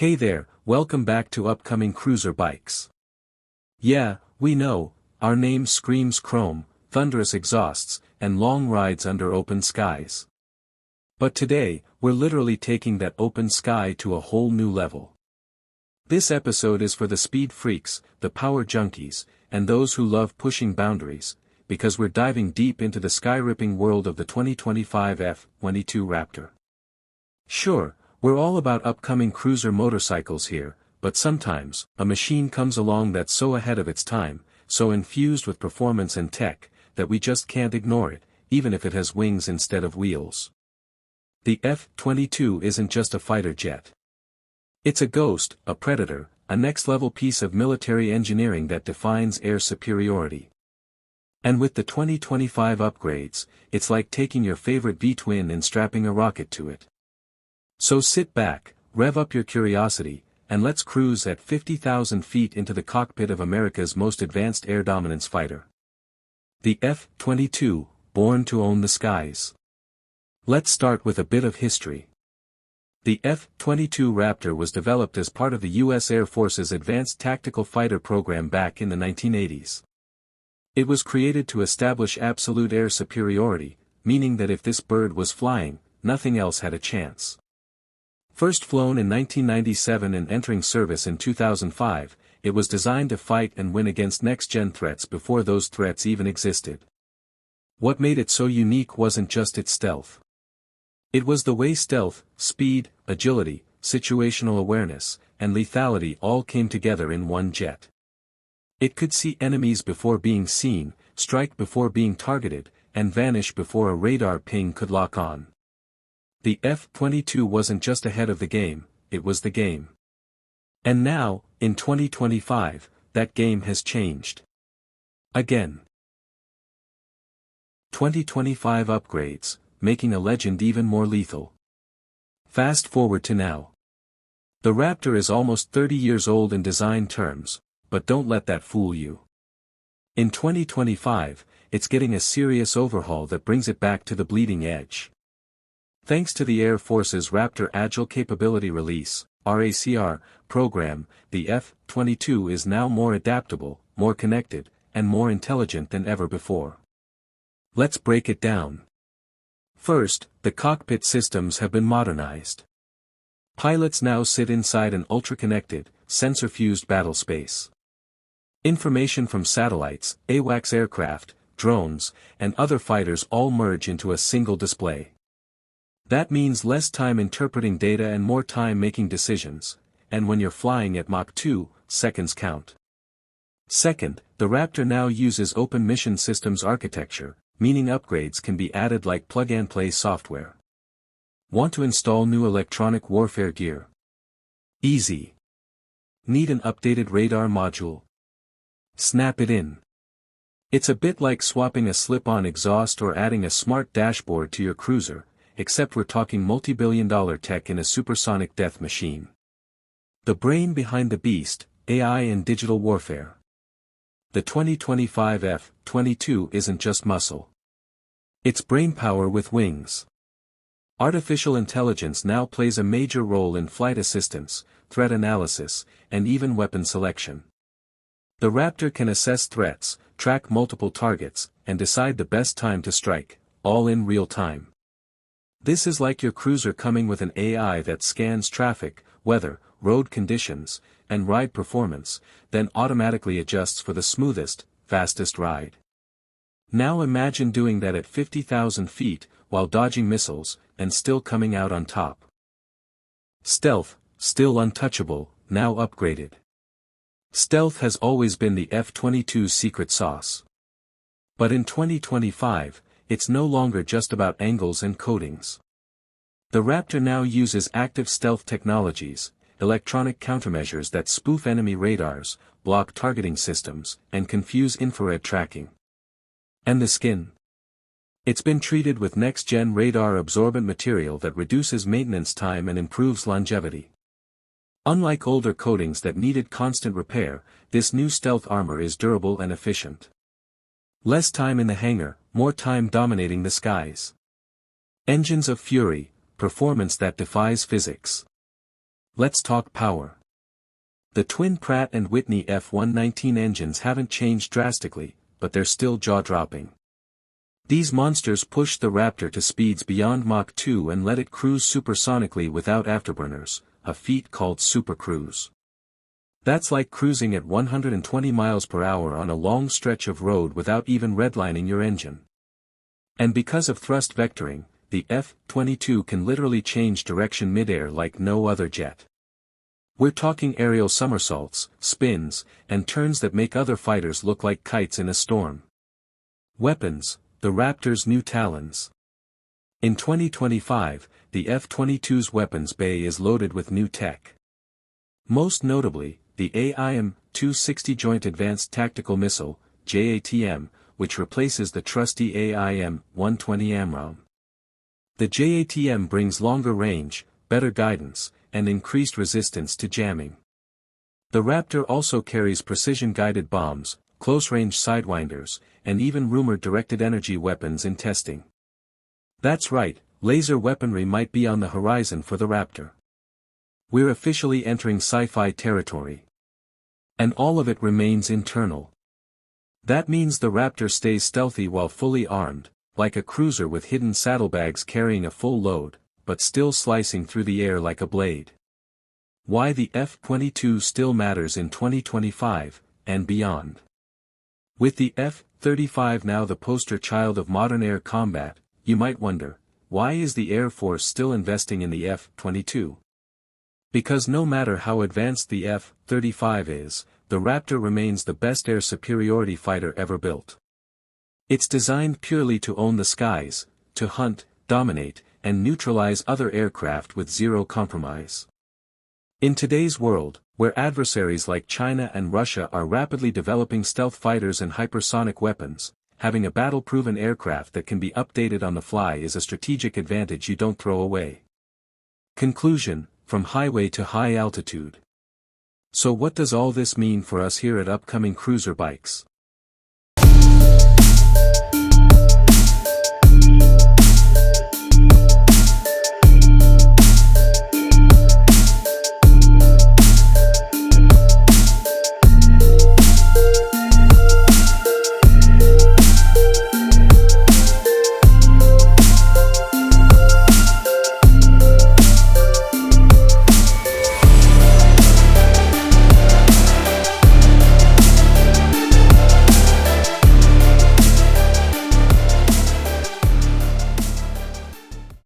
Hey there, welcome back to Upcoming Cruiser Bikes. Yeah, we know, our name screams chrome, thunderous exhausts, and long rides under open skies. But today, we're literally taking that open sky to a whole new level. This episode is for the speed freaks, the power junkies, and those who love pushing boundaries, because we're diving deep into the sky-ripping world of the 2025 F-22 Raptor. Sure, we're all about upcoming cruiser motorcycles here, but sometimes, a machine comes along that's so ahead of its time, so infused with performance and tech, that we just can't ignore it, even if it has wings instead of wheels. The F-22 isn't just a fighter jet. It's a ghost, a predator, a next-level piece of military engineering that defines air superiority. And with the 2025 upgrades, it's like taking your favorite V-twin and strapping a rocket to it. So sit back, rev up your curiosity, and let's cruise at 50,000 feet into the cockpit of America's most advanced air dominance fighter. The F-22, born to own the skies. Let's start with a bit of history. The F-22 Raptor was developed as part of the U.S. Air Force's Advanced Tactical Fighter program back in the 1980s. It was created to establish absolute air superiority, meaning that if this bird was flying, nothing else had a chance. First flown in 1997 and entering service in 2005, it was designed to fight and win against next-gen threats before those threats even existed. What made it so unique wasn't just its stealth. It was the way stealth, speed, agility, situational awareness, and lethality all came together in one jet. It could see enemies before being seen, strike before being targeted, and vanish before a radar ping could lock on. The F-22 wasn't just ahead of the game, it was the game. And now, in 2025, that game has changed. Again. 2025 upgrades, making a legend even more lethal. Fast forward to now. The Raptor is almost 30 years old in design terms, but don't let that fool you. In 2025, it's getting a serious overhaul that brings it back to the bleeding edge. Thanks to the Air Force's Raptor Agile Capability Release, RACR, program, the F-22 is now more adaptable, more connected, and more intelligent than ever before. Let's break it down. First, the cockpit systems have been modernized. Pilots now sit inside an ultra-connected, sensor-fused battle space. Information from satellites, AWACS aircraft, drones, and other fighters all merge into a single display. That means less time interpreting data and more time making decisions, and when you're flying at Mach 2, seconds count. Second, the Raptor now uses Open Mission Systems architecture, meaning upgrades can be added like plug-and-play software. Want to install new electronic warfare gear? Easy. Need an updated radar module? Snap it in. It's a bit like swapping a slip-on exhaust or adding a smart dashboard to your cruiser, except we're talking multi-billion-dollar tech in a supersonic death machine. The brain behind the beast, AI and digital warfare. The 2025 F-22 isn't just muscle. It's brainpower with wings. Artificial intelligence now plays a major role in flight assistance, threat analysis, and even weapon selection. The Raptor can assess threats, track multiple targets, and decide the best time to strike, all in real time. This is like your cruiser coming with an AI that scans traffic, weather, road conditions, and ride performance, then automatically adjusts for the smoothest, fastest ride. Now imagine doing that at 50,000 feet, while dodging missiles, and still coming out on top. Stealth, still untouchable, now upgraded. Stealth has always been the F-22's secret sauce. But in 2025, it's no longer just about angles and coatings. The Raptor now uses active stealth technologies, electronic countermeasures that spoof enemy radars, block targeting systems, and confuse infrared tracking. And the skin? It's been treated with next-gen radar-absorbent material that reduces maintenance time and improves longevity. Unlike older coatings that needed constant repair, this new stealth armor is durable and efficient. Less time in the hangar, more time dominating the skies. Engines of fury, performance that defies physics. Let's talk power. The twin Pratt & Whitney F-119 engines haven't changed drastically, but they're still jaw-dropping. These monsters push the Raptor to speeds beyond Mach 2 and let it cruise supersonically without afterburners, a feat called supercruise. That's like cruising at 120 miles per hour on a long stretch of road without even redlining your engine. And because of thrust vectoring, the F-22 can literally change direction midair like no other jet. We're talking aerial somersaults, spins, and turns that make other fighters look like kites in a storm. Weapons: the Raptor's new talons. In 2025, the F-22's weapons bay is loaded with new tech. Most notably, the AIM-260 Joint Advanced Tactical Missile, JATM, which replaces the trusty AIM-120 AMRAAM. The JATM brings longer range, better guidance, and increased resistance to jamming. The Raptor also carries precision-guided bombs, close-range sidewinders, and even rumored directed energy weapons in testing. That's right, laser weaponry might be on the horizon for the Raptor. We're officially entering sci-fi territory. And all of it remains internal. That means the Raptor stays stealthy while fully armed, like a cruiser with hidden saddlebags carrying a full load, but still slicing through the air like a blade. Why the F-22 still matters in 2025, and beyond. With the F-35 now the poster child of modern air combat, you might wonder, why is the Air Force still investing in the F-22? Because no matter how advanced the F-35 is, the Raptor remains the best air superiority fighter ever built. It's designed purely to own the skies, to hunt, dominate, and neutralize other aircraft with zero compromise. In today's world, where adversaries like China and Russia are rapidly developing stealth fighters and hypersonic weapons, having a battle-proven aircraft that can be updated on the fly is a strategic advantage you don't throw away. Conclusion: from highway to high altitude. So what does all this mean for us here at Upcoming Cruiser Bikes?